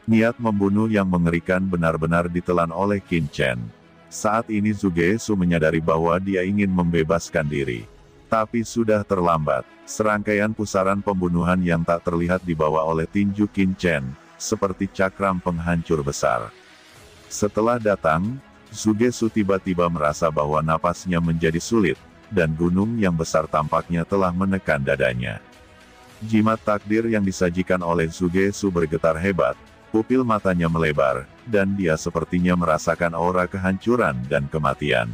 Niat membunuh yang mengerikan benar-benar ditelan oleh Qin Chen. Saat ini Zugesu menyadari bahwa dia ingin membebaskan diri. Tapi sudah terlambat. Serangkaian pusaran pembunuhan yang tak terlihat dibawa oleh tinju Qin Chen, seperti cakram penghancur besar. Setelah datang, Zugesu tiba-tiba merasa bahwa napasnya menjadi sulit, dan gunung yang besar tampaknya telah menekan dadanya. Jimat takdir yang disajikan oleh Zugesu bergetar hebat, pupil matanya melebar, dan dia sepertinya merasakan aura kehancuran dan kematian.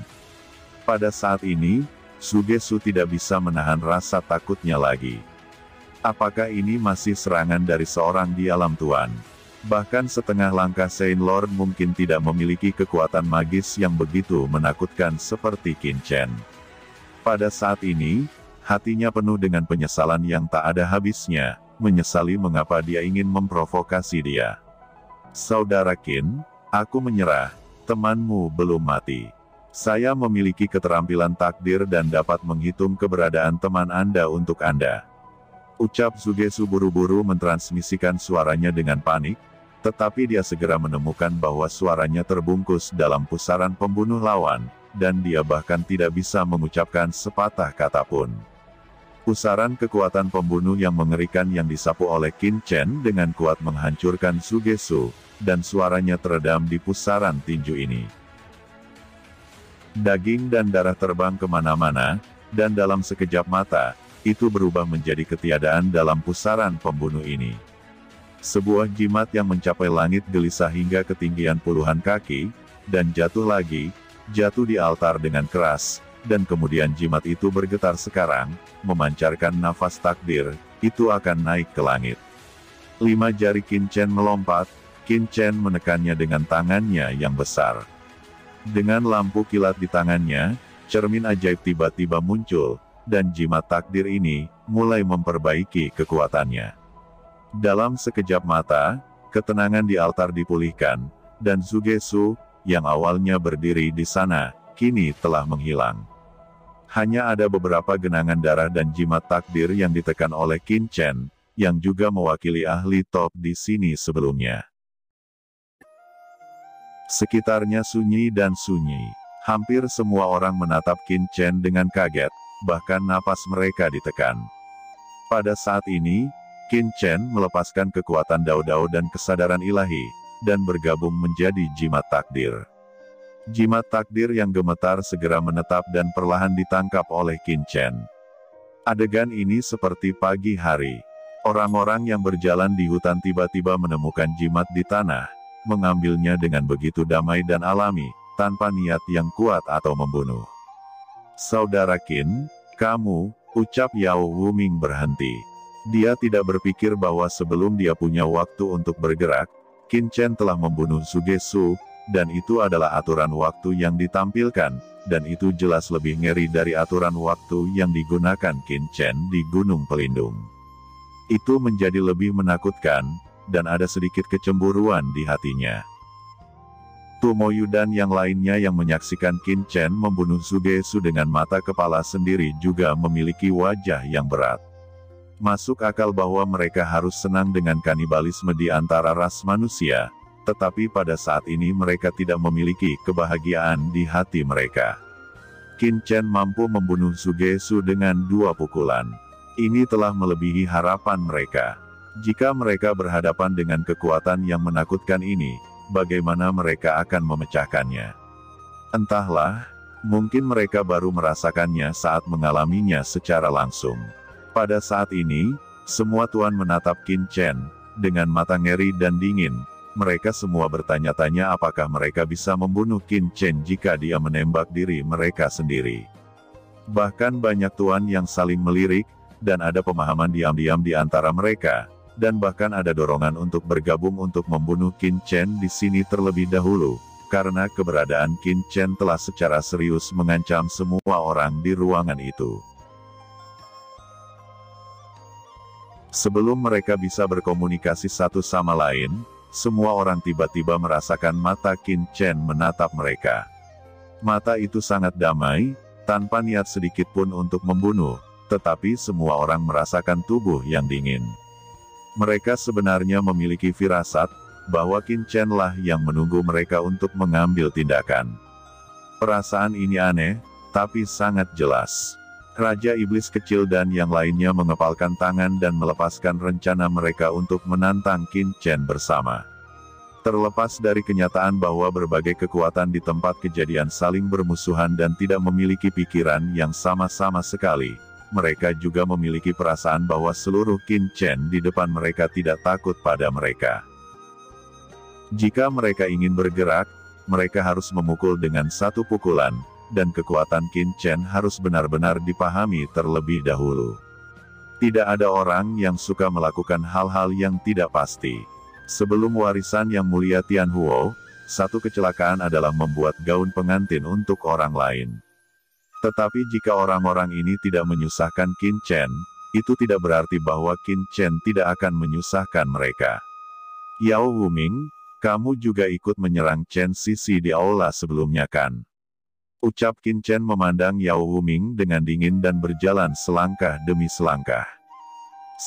Pada saat ini, Zugesu tidak bisa menahan rasa takutnya lagi. Apakah ini masih serangan dari seorang di alam tuan? Bahkan setengah langkah Saint Lord mungkin tidak memiliki kekuatan magis yang begitu menakutkan seperti Qin Chen. Pada saat ini, hatinya penuh dengan penyesalan yang tak ada habisnya, menyesali mengapa dia ingin memprovokasi dia. Saudara Qin, aku menyerah, temanmu belum mati. Saya memiliki keterampilan takdir dan dapat menghitung keberadaan teman Anda untuk Anda. Ucap Zugesu buru-buru mentransmisikan suaranya dengan panik, tetapi dia segera menemukan bahwa suaranya terbungkus dalam pusaran pembunuh lawan, dan dia bahkan tidak bisa mengucapkan sepatah kata pun. Pusaran kekuatan pembunuh yang mengerikan yang disapu oleh Qin Chen dengan kuat menghancurkan Zugesu, dan suaranya teredam di pusaran tinju ini. Daging dan darah terbang kemana-mana, dan dalam sekejap mata, itu berubah menjadi ketiadaan dalam pusaran pembunuh ini. Sebuah jimat yang mencapai langit gelisah hingga ketinggian puluhan kaki, dan jatuh lagi, jatuh di altar dengan keras, dan kemudian jimat itu bergetar sekarang, memancarkan nafas takdir, itu akan naik ke langit. 5 jari Qin Chen melompat, Qin Chen menekannya dengan tangannya yang besar. Dengan lampu kilat di tangannya, cermin ajaib tiba-tiba muncul, dan jimat takdir ini mulai memperbaiki kekuatannya. Dalam sekejap mata, ketenangan di altar dipulihkan, dan Zugesu, yang awalnya berdiri di sana, kini telah menghilang. Hanya ada beberapa genangan darah dan jimat takdir yang ditekan oleh Qin Chen, yang juga mewakili ahli top di sini sebelumnya. Sekitarnya sunyi dan sunyi. Hampir semua orang menatap Qin Chen dengan kaget, bahkan napas mereka ditekan. Pada saat ini, Qin Chen melepaskan kekuatan Dao-Dao dan kesadaran ilahi, dan bergabung menjadi jimat takdir. Jimat takdir yang gemetar segera menetap dan perlahan ditangkap oleh Qin Chen. Adegan ini seperti pagi hari. Orang-orang yang berjalan di hutan tiba-tiba menemukan jimat di tanah, mengambilnya dengan begitu damai dan alami, tanpa niat yang kuat atau membunuh. Saudara Qin, kamu, ucap Yao Wuming berhenti. Dia tidak berpikir bahwa sebelum dia punya waktu untuk bergerak, Qin Chen telah membunuh Zugesu, dan itu adalah aturan waktu yang ditampilkan, dan itu jelas lebih ngeri dari aturan waktu yang digunakan Qin Chen di Gunung Pelindung. Itu menjadi lebih menakutkan, dan ada sedikit kecemburuan di hatinya. Tomoyu dan yang lainnya yang menyaksikan Qin Chen membunuh Zugesu dengan mata kepala sendiri juga memiliki wajah yang berat. Masuk akal bahwa mereka harus senang dengan kanibalisme di antara ras manusia, tetapi pada saat ini mereka tidak memiliki kebahagiaan di hati mereka. Qin Chen mampu membunuh Zugesu dengan 2 pukulan. Ini telah melebihi harapan mereka. Jika mereka berhadapan dengan kekuatan yang menakutkan ini, bagaimana mereka akan memecahkannya? Entahlah, mungkin mereka baru merasakannya saat mengalaminya secara langsung. Pada saat ini, semua tuan menatap Qin Chen, dengan mata ngeri dan dingin. Mereka semua bertanya-tanya apakah mereka bisa membunuh Qin Chen jika dia menembak diri mereka sendiri. Bahkan banyak tuan yang saling melirik, dan ada pemahaman diam-diam di antara mereka, dan bahkan ada dorongan untuk bergabung untuk membunuh Qin Chen di sini terlebih dahulu, karena keberadaan Qin Chen telah secara serius mengancam semua orang di ruangan itu. Sebelum mereka bisa berkomunikasi satu sama lain, semua orang tiba-tiba merasakan mata Qin Chen menatap mereka. Mata itu sangat damai, tanpa niat sedikit pun untuk membunuh, tetapi semua orang merasakan tubuh yang dingin. Mereka sebenarnya memiliki firasat, bahwa Qin Chen lah yang menunggu mereka untuk mengambil tindakan. Perasaan ini aneh, tapi sangat jelas. Raja Iblis Kecil dan yang lainnya mengepalkan tangan dan melepaskan rencana mereka untuk menantang Qin Chen bersama. Terlepas dari kenyataan bahwa berbagai kekuatan di tempat kejadian saling bermusuhan dan tidak memiliki pikiran yang sama-sama sekali, mereka juga memiliki perasaan bahwa seluruh Qin Chen di depan mereka tidak takut pada mereka. Jika mereka ingin bergerak, mereka harus memukul dengan satu pukulan, dan kekuatan Qin Chen harus benar-benar dipahami terlebih dahulu. Tidak ada orang yang suka melakukan hal-hal yang tidak pasti. Sebelum warisan yang mulia Tianhuo, satu kecelakaan adalah membuat gaun pengantin untuk orang lain. Tetapi jika orang-orang ini tidak menyusahkan Qin Chen, itu tidak berarti bahwa Qin Chen tidak akan menyusahkan mereka. Yao Wuming, kamu juga ikut menyerang Chen Sisi di aula sebelumnya kan? Ucap Qin Chen memandang Yao Wuming dengan dingin dan berjalan selangkah demi selangkah.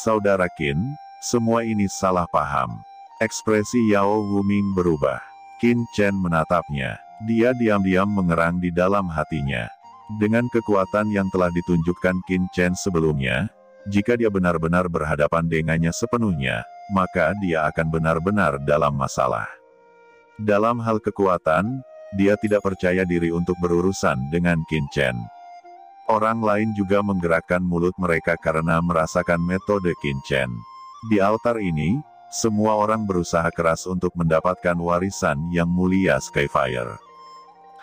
Saudara Qin, semua ini salah paham. Ekspresi Yao Wuming berubah. Qin Chen menatapnya. Dia diam-diam mengerang di dalam hatinya. Dengan kekuatan yang telah ditunjukkan Qin Chen sebelumnya, jika dia benar-benar berhadapan dengannya sepenuhnya, maka dia akan benar-benar dalam masalah. Dalam hal kekuatan, dia tidak percaya diri untuk berurusan dengan Qin Chen. Orang lain juga menggerakkan mulut mereka karena merasakan metode Qin Chen. Di altar ini, semua orang berusaha keras untuk mendapatkan warisan yang mulia Skyfire.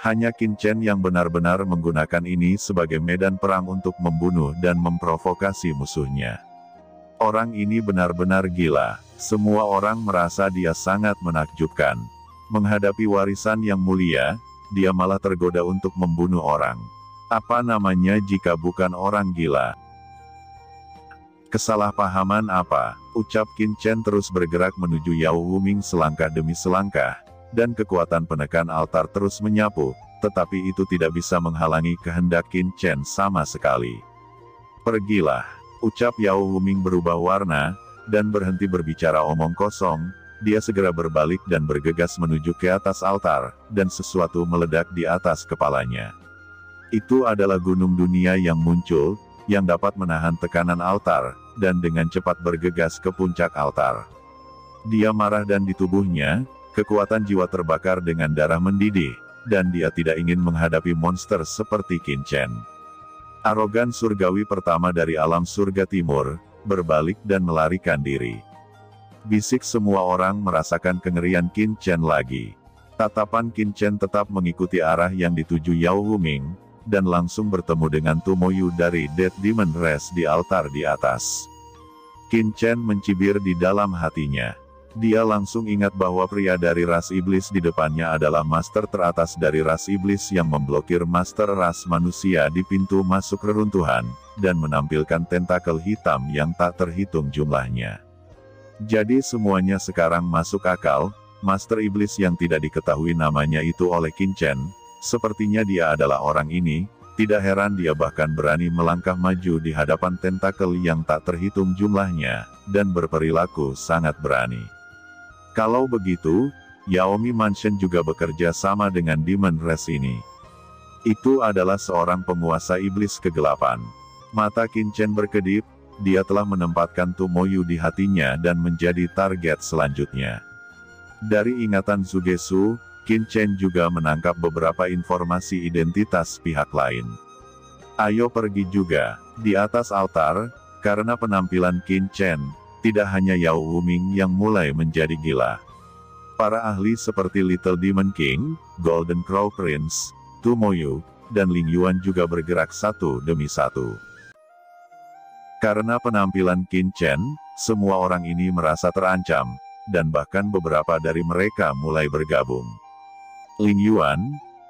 Hanya Qin Chen yang benar-benar menggunakan ini sebagai medan perang untuk membunuh dan memprovokasi musuhnya. Orang ini benar-benar gila. Semua orang merasa dia sangat menakjubkan. Menghadapi warisan yang mulia, dia malah tergoda untuk membunuh orang. Apa namanya jika bukan orang gila? Kesalahpahaman apa? Ucap Qin Chen terus bergerak menuju Yao Wuming selangkah demi selangkah, dan kekuatan penekan altar terus menyapu, tetapi itu tidak bisa menghalangi kehendak Qin Chen sama sekali. Pergilah, ucap Yao Wuming berubah warna, dan berhenti berbicara omong kosong. Dia segera berbalik dan bergegas menuju ke atas altar, dan sesuatu meledak di atas kepalanya. Itu adalah gunung dunia yang muncul, yang dapat menahan tekanan altar, dan dengan cepat bergegas ke puncak altar. Dia marah dan di tubuhnya, kekuatan jiwa terbakar dengan darah mendidih, dan dia tidak ingin menghadapi monster seperti Qin Chen. Arogan surgawi pertama dari alam surga timur, berbalik dan melarikan diri. Bisik semua orang merasakan kengerian Qin Chen lagi. Tatapan Qin Chen tetap mengikuti arah yang dituju Yao Wuming, dan langsung bertemu dengan Tumoyu dari Dead Demon Race di altar di atas. Qin Chen mencibir di dalam hatinya. Dia langsung ingat bahwa pria dari ras iblis di depannya adalah master teratas dari ras iblis yang memblokir master ras manusia di pintu masuk reruntuhan, dan menampilkan tentakel hitam yang tak terhitung jumlahnya. Jadi semuanya sekarang masuk akal. Master iblis yang tidak diketahui namanya itu oleh Qin Chen, sepertinya dia adalah orang ini. Tidak heran dia bahkan berani melangkah maju di hadapan tentakel yang tak terhitung jumlahnya, dan berperilaku sangat berani. Kalau begitu, Yaomi Mansion juga bekerja sama dengan Demon Race ini. Itu adalah seorang penguasa iblis kegelapan. Mata Qin Chen berkedip. Dia telah menempatkan Tumoyu di hatinya dan menjadi target selanjutnya. Dari ingatan Zugesu, Qin Chen juga menangkap beberapa informasi identitas pihak lain. Ayo pergi juga. Di atas altar, karena penampilan Qin Chen, tidak hanya Yao Wuming yang mulai menjadi gila. Para ahli seperti Little Demon King, Golden Crow Prince, Tumoyu, dan Ling Yuan juga bergerak satu demi satu. Karena penampilan Qin Chen, semua orang ini merasa terancam, dan bahkan beberapa dari mereka mulai bergabung. Ling Yuan,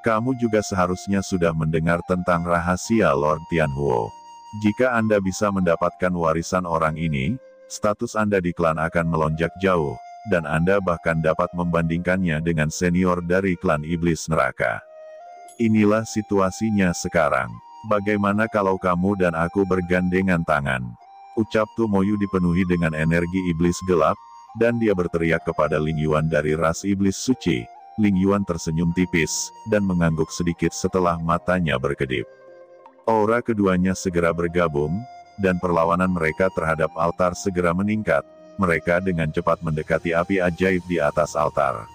kamu juga seharusnya sudah mendengar tentang rahasia Lord Tianhuo. Jika Anda bisa mendapatkan warisan orang ini, status Anda di klan akan melonjak jauh, dan Anda bahkan dapat membandingkannya dengan senior dari klan iblis neraka. Inilah situasinya sekarang. Bagaimana kalau kamu dan aku bergandengan tangan? Ucap Tumoyu dipenuhi dengan energi iblis gelap, dan dia berteriak kepada Ling Yuan dari ras iblis suci. Ling Yuan tersenyum tipis, dan mengangguk sedikit setelah matanya berkedip. Aura keduanya segera bergabung, dan perlawanan mereka terhadap altar segera meningkat. Mereka dengan cepat mendekati api ajaib di atas altar.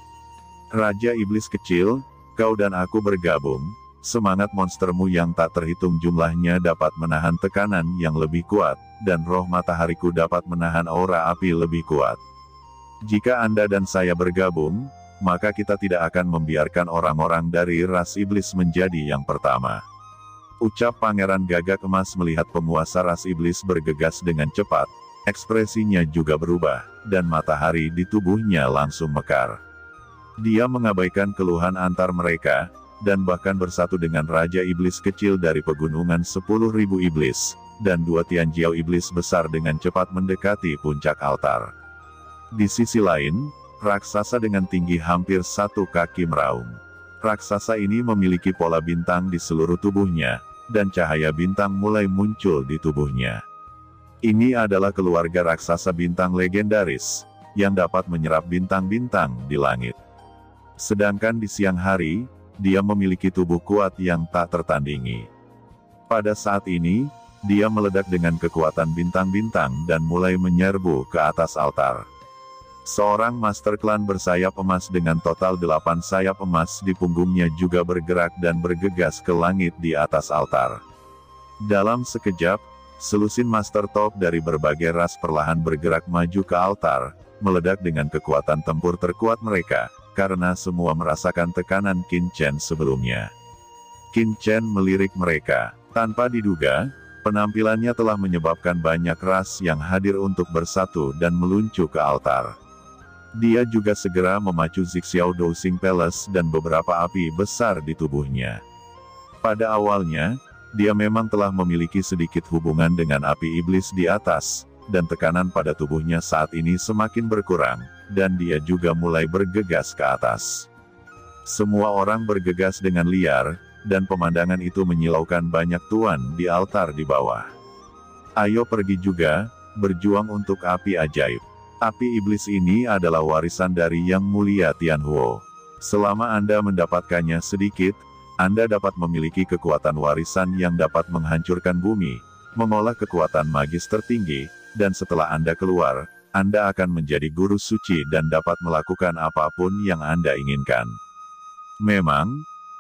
Raja Iblis kecil, kau dan aku bergabung. Semangat monstermu yang tak terhitung jumlahnya dapat menahan tekanan yang lebih kuat, dan roh matahariku dapat menahan aura api lebih kuat. Jika Anda dan saya bergabung, maka kita tidak akan membiarkan orang-orang dari ras iblis menjadi yang pertama. Ucap Pangeran Gagak Emas melihat penguasa ras iblis bergegas dengan cepat, ekspresinya juga berubah, dan matahari di tubuhnya langsung mekar. Dia mengabaikan keluhan antar mereka, dan bahkan bersatu dengan Raja Iblis kecil dari pegunungan 10.000 iblis, dan 2 Tianjiao iblis besar dengan cepat mendekati puncak altar. Di sisi lain, raksasa dengan tinggi hampir 1 kaki meraung. Raksasa ini memiliki pola bintang di seluruh tubuhnya, dan cahaya bintang mulai muncul di tubuhnya. Ini adalah keluarga raksasa bintang legendaris, yang dapat menyerap bintang-bintang di langit. Sedangkan di siang hari, dia memiliki tubuh kuat yang tak tertandingi. Pada saat ini, dia meledak dengan kekuatan bintang-bintang dan mulai menyerbu ke atas altar. Seorang master klan bersayap emas dengan total 8 sayap emas di punggungnya juga bergerak dan bergegas ke langit di atas altar. Dalam sekejap, selusin master top dari berbagai ras perlahan bergerak maju ke altar, meledak dengan kekuatan tempur terkuat mereka, karena semua merasakan tekanan Qin Chen sebelumnya. Qin Chen melirik mereka. Tanpa diduga, penampilannya telah menyebabkan banyak ras yang hadir untuk bersatu dan meluncur ke altar. Dia juga segera memacu Zixiao Dosing Palace dan beberapa api besar di tubuhnya. Pada awalnya, dia memang telah memiliki sedikit hubungan dengan api iblis di atas, dan tekanan pada tubuhnya saat ini semakin berkurang, dan dia juga mulai bergegas ke atas. Semua orang bergegas dengan liar, dan pemandangan itu menyilaukan banyak tuan di altar di bawah. Ayo pergi juga, berjuang untuk api ajaib. Api iblis ini adalah warisan dari Yang Mulia Tianhuo. Selama Anda mendapatkannya sedikit, Anda dapat memiliki kekuatan warisan yang dapat menghancurkan bumi, mengolah kekuatan magis tertinggi, dan setelah Anda keluar, Anda akan menjadi guru suci dan dapat melakukan apapun yang Anda inginkan. Memang,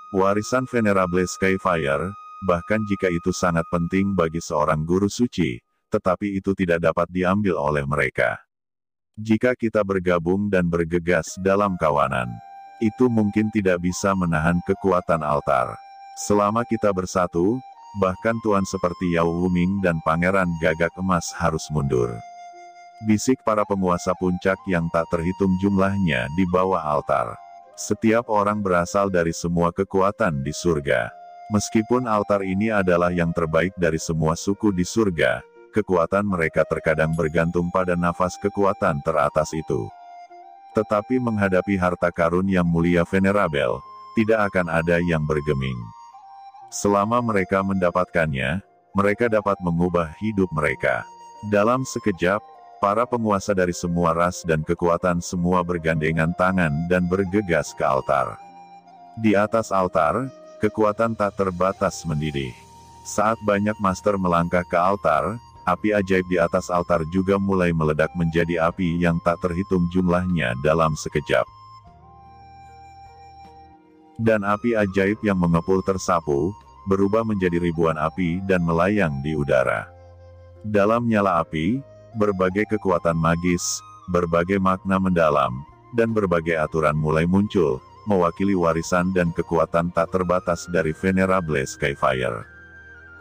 warisan Venerable Skyfire, bahkan jika itu sangat penting bagi seorang guru suci, tetapi itu tidak dapat diambil oleh mereka. Jika kita bergabung dan bergegas dalam kawanan, itu mungkin tidak bisa menahan kekuatan altar. Selama kita bersatu, bahkan tuan seperti Yao Wuming dan Pangeran Gagak Emas harus mundur. Bisik para penguasa puncak yang tak terhitung jumlahnya di bawah altar. Setiap orang berasal dari semua kekuatan di surga. Meskipun altar ini adalah yang terbaik dari semua suku di surga, kekuatan mereka terkadang bergantung pada nafas kekuatan teratas itu. Tetapi menghadapi harta karun yang mulia venerabel, tidak akan ada yang bergeming. Selama mereka mendapatkannya, mereka dapat mengubah hidup mereka. Dalam sekejap, para penguasa dari semua ras dan kekuatan semua bergandengan tangan dan bergegas ke altar. Di atas altar, kekuatan tak terbatas mendidih. Saat banyak master melangkah ke altar, api ajaib di atas altar juga mulai meledak menjadi api yang tak terhitung jumlahnya dalam sekejap. Dan api ajaib yang mengepul tersapu, berubah menjadi ribuan api dan melayang di udara. Dalam nyala api, berbagai kekuatan magis, berbagai makna mendalam, dan berbagai aturan mulai muncul, mewakili warisan dan kekuatan tak terbatas dari Venerable Skyfire.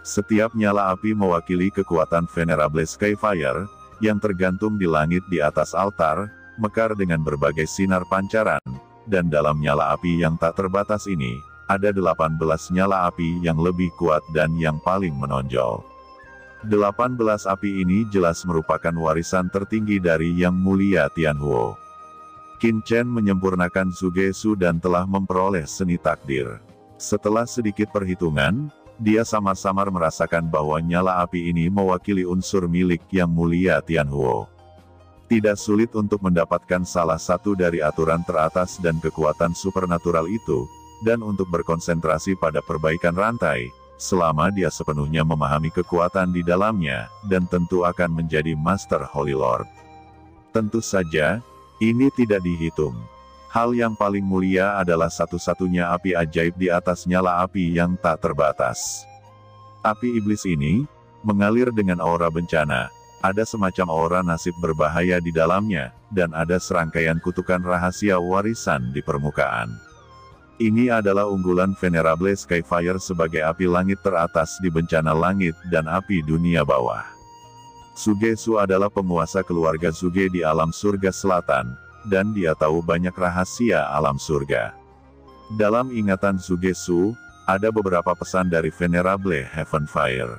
Setiap nyala api mewakili kekuatan Venerable Skyfire, yang tergantung di langit di atas altar, mekar dengan berbagai sinar pancaran, dan dalam nyala api yang tak terbatas ini, ada 18 nyala api yang lebih kuat dan yang paling menonjol. 18 api ini jelas merupakan warisan tertinggi dari Yang Mulia Tianhuo. Qin Chen menyempurnakan Zugesu dan telah memperoleh seni takdir. Setelah sedikit perhitungan, dia samar-samar merasakan bahwa nyala api ini mewakili unsur milik Yang Mulia Tianhuo. Tidak sulit untuk mendapatkan salah satu dari aturan teratas dan kekuatan supernatural itu, dan untuk berkonsentrasi pada perbaikan rantai, selama dia sepenuhnya memahami kekuatan di dalamnya, dan tentu akan menjadi Master Holy Lord. Tentu saja, ini tidak dihitung. Hal yang paling mulia adalah satu-satunya api ajaib di atas nyala api yang tak terbatas. Api iblis ini mengalir dengan aura bencana. Ada semacam aura nasib berbahaya di dalamnya, dan ada serangkaian kutukan rahasia warisan di permukaan. Ini adalah unggulan Venerable Skyfire sebagai api langit teratas di bencana langit dan api dunia bawah. Sugesu adalah penguasa keluarga Suge di alam surga selatan, dan dia tahu banyak rahasia alam surga. Dalam ingatan Sugesu, ada beberapa pesan dari Venerable Heavenfire.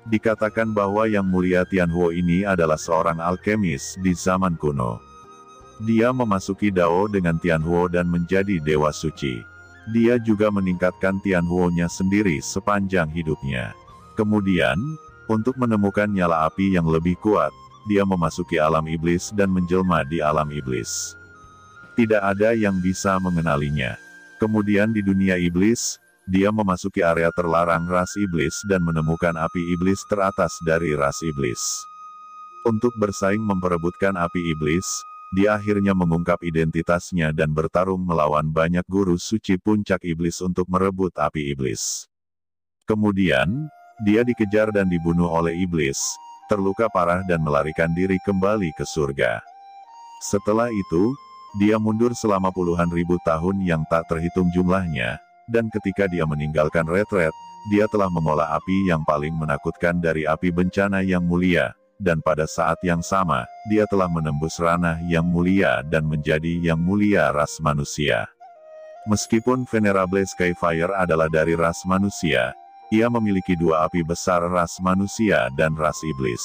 Dikatakan bahwa Yang Mulia Tianhuo ini adalah seorang alkemis di zaman kuno. Dia memasuki Dao dengan Tianhuo dan menjadi dewa suci. Dia juga meningkatkan Tianhuo-nya sendiri sepanjang hidupnya. Kemudian, untuk menemukan nyala api yang lebih kuat, dia memasuki alam iblis dan menjelma di alam iblis. Tidak ada yang bisa mengenalinya. Kemudian di dunia iblis, dia memasuki area terlarang ras iblis dan menemukan api iblis teratas dari ras iblis. Untuk bersaing memperebutkan api iblis, dia akhirnya mengungkap identitasnya dan bertarung melawan banyak guru suci puncak iblis untuk merebut api iblis. Kemudian, dia dikejar dan dibunuh oleh iblis, terluka parah dan melarikan diri kembali ke surga. Setelah itu, dia mundur selama puluhan ribu tahun yang tak terhitung jumlahnya, dan ketika dia meninggalkan retret, dia telah mengolah api yang paling menakutkan dari api bencana yang mulia, dan pada saat yang sama, dia telah menembus ranah yang mulia dan menjadi yang mulia ras manusia. Meskipun Venerable Skyfire adalah dari ras manusia, ia memiliki dua api besar ras manusia dan ras iblis.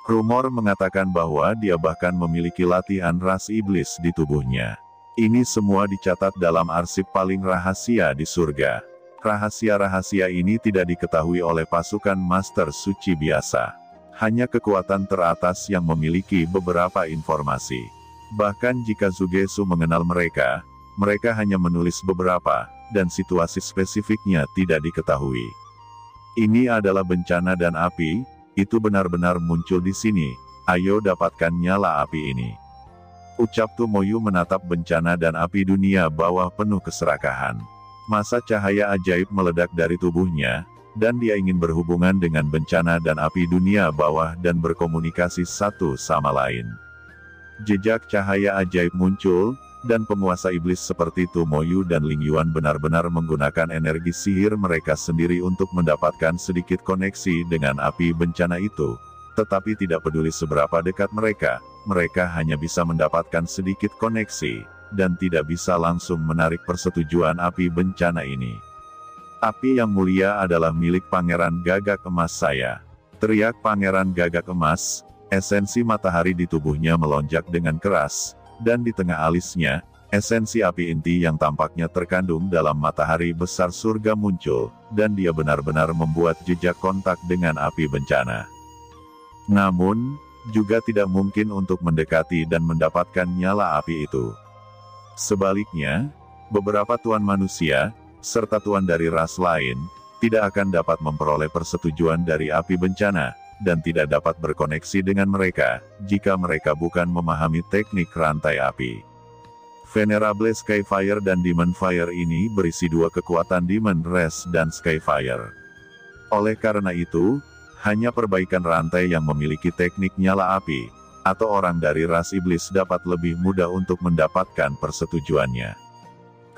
Rumor mengatakan bahwa dia bahkan memiliki latihan ras iblis di tubuhnya. Ini semua dicatat dalam arsip paling rahasia di surga. Rahasia-rahasia ini tidak diketahui oleh pasukan Master Suci biasa. Hanya kekuatan teratas yang memiliki beberapa informasi. Bahkan jika Sugesu mengenal mereka, mereka hanya menulis beberapa, dan situasi spesifiknya tidak diketahui. Ini adalah bencana dan api, itu benar-benar muncul di sini, ayo dapatkan nyala api ini. Ucap Tomoyu menatap bencana dan api dunia bawah penuh keserakahan. Masa cahaya ajaib meledak dari tubuhnya, dan dia ingin berhubungan dengan bencana dan api dunia bawah dan berkomunikasi satu sama lain. Jejak cahaya ajaib muncul, dan penguasa iblis seperti Tomoyu dan Ling Yuan benar-benar menggunakan energi sihir mereka sendiri untuk mendapatkan sedikit koneksi dengan api bencana itu. Tetapi tidak peduli seberapa dekat mereka hanya bisa mendapatkan sedikit koneksi, dan tidak bisa langsung menarik persetujuan api bencana ini. Api yang mulia adalah milik Pangeran Gagak Emas saya. Teriak Pangeran Gagak Emas, esensi matahari di tubuhnya melonjak dengan keras, dan di tengah alisnya, esensi api inti yang tampaknya terkandung dalam matahari besar surga muncul, dan dia benar-benar membuat jejak kontak dengan api bencana. Namun, juga tidak mungkin untuk mendekati dan mendapatkan nyala api itu. Sebaliknya, beberapa tuan manusia, serta tuan dari ras lain, tidak akan dapat memperoleh persetujuan dari api bencana, dan tidak dapat berkoneksi dengan mereka, jika mereka bukan memahami teknik rantai api. Venerable Skyfire dan Demon Fire ini berisi dua kekuatan Demon Res dan Skyfire. Oleh karena itu, hanya perbaikan rantai yang memiliki teknik nyala api, atau orang dari ras iblis dapat lebih mudah untuk mendapatkan persetujuannya.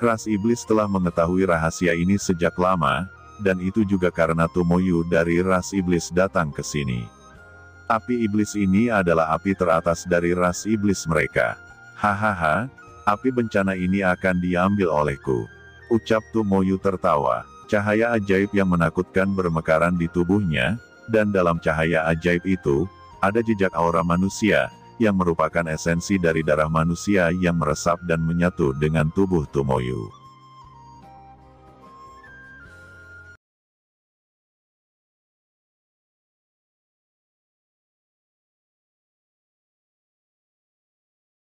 Ras iblis telah mengetahui rahasia ini sejak lama, dan itu juga karena Tomoyu dari ras iblis datang ke sini. Api iblis ini adalah api teratas dari ras iblis mereka. Hahaha, api bencana ini akan diambil olehku. Ucap Tomoyu tertawa. Cahaya ajaib yang menakutkan bermekaran di tubuhnya, dan dalam cahaya ajaib itu, ada jejak aura manusia, yang merupakan esensi dari darah manusia yang meresap dan menyatu dengan tubuh Tomoyu.